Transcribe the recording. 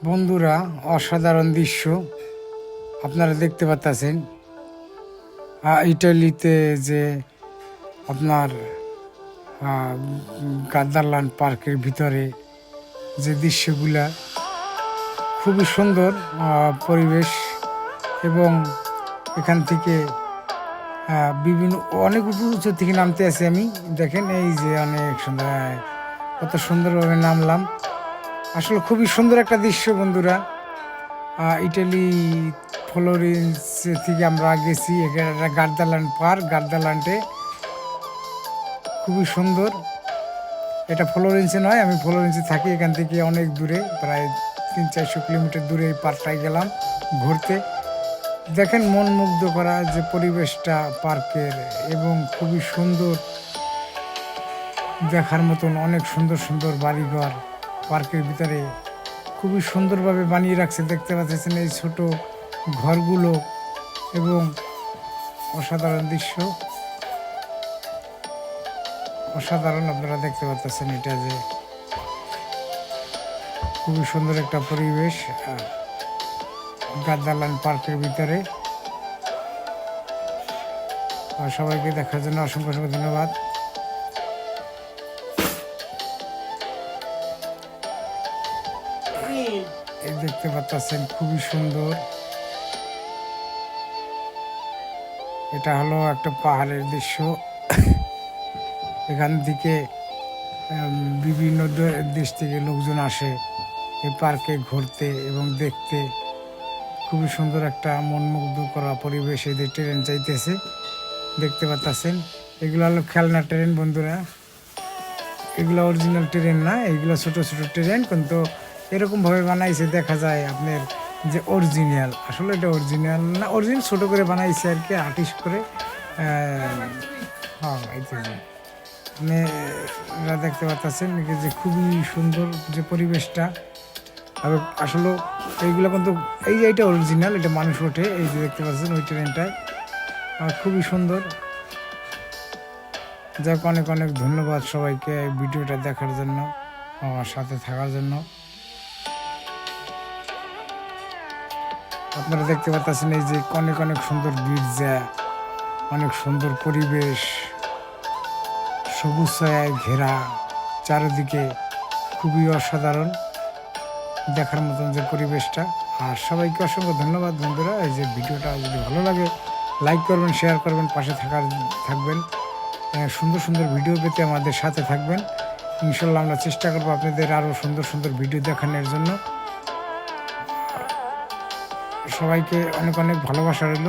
বন্ধুরা, অসাধারণ দৃশ্য আপনারা দেখতে পাচ্ছেন। ইটালিতে যে আপনার গার্দারল্যান্ড পার্কের ভিতরে যে দৃশ্যগুলা খুবই সুন্দর পরিবেশ, এবং এখান থেকে বিভিন্ন অনেক উঁচু থেকে নামতে আছি আমি। দেখেন এই যে অনেক সুন্দর, কত সুন্দরভাবে নামলাম। আসলে খুবই সুন্দর একটা দৃশ্য বন্ধুরা। ইটালি ফ্লোরেন্স থেকে আমরা গেছি, এখানে গার্দারল্যান্ড পার্ক। গার্দারল্যান্ডে খুবই সুন্দর। এটা ফ্লোরেন্সে নয়, আমি ফ্লোরেন্সে থাকি, এখান থেকে অনেক দূরে, প্রায় 300-400 কিলোমিটার দূরে এই পার্কটায় গেলাম ঘুরতে। দেখেন মন মুগ্ধ করা যে পরিবেশটা পার্কের, এবং খুবই সুন্দর দেখার মতন অনেক সুন্দর সুন্দর বাড়িঘর পার্কের ভিতরে খুবই সুন্দরভাবে বানিয়ে রাখছে। দেখতে পাচ্ছেন এই ছোট ঘরগুলো, এবং অসাধারণ দৃশ্য, অসাধারণ। আপনারা দেখতে পাচ্ছেন এটা যে খুবই সুন্দর একটা পরিবেশ গার্দারল্যান্ড পার্কের ভিতরে। সবাইকে দেখার জন্য অসংখ্য অসংখ্য ধন্যবাদ। এই দেখতে পাচ্ছেন খুবই সুন্দর। এটা হলো একটা পাহাড়ের দৃশ্য। এখান থেকে বিভিন্ন দেশ থেকে লোকজন আসে এই পার্কে ঘুরতে এবং দেখতে। খুবই সুন্দর একটা মনমুগ্ধ করা পরিবেশ। এদের ট্রেন চাইতেছে, দেখতে পাচ্ছেন। এগুলো হলো খেলনা ট্রেন বন্ধুরা, এগুলো অরিজিনাল ট্রেন না, এগুলো ছোট ছোট ট্রেন, কিন্তু এরকমভাবে বানাইছে দেখা যায় আপনার যে অরিজিনাল। আসলে এটা অরিজিনাল না, অরিজিনাল ছোট করে বানাইছে আর কি, আর্টিস্ট করে। হ্যাঁ, আপনারা দেখতে পাচ্ছেন যে খুবই সুন্দর যে পরিবেশটা। আর আসলে এইগুলো কিন্তু এই যে এটা অরিজিনাল, এটা মানুষ ওঠে, এই যে দেখতে পাচ্ছেন ওই ট্রেনটায়। খুবই সুন্দর। যাক, অনেক অনেক ধন্যবাদ সবাইকে এই ভিডিওটা দেখার জন্য, আমার সাথে থাকার জন্য। আপনারা দেখতে পাচ্ছেন এই যে অনেক অনেক সুন্দর গির্জা, অনেক সুন্দর পরিবেশ, সবুজ ছায়ায় ঘেরা চারিদিকে, খুবই অসাধারণ দেখার মতন যে পরিবেশটা। আর সবাইকে অসংখ্য ধন্যবাদ বন্ধুরা। এই যে ভিডিওটা যদি ভালো লাগে লাইক করবেন, শেয়ার করবেন, পাশে থাকবেন। সুন্দর সুন্দর ভিডিও পেতে আমাদের সাথে থাকবেন। ইনশাল্লাহ আমরা চেষ্টা করবো আপনাদের আরও সুন্দর সুন্দর ভিডিও দেখানোর জন্য। সবাইকে অনেক অনেক ভালোবাসা রইল।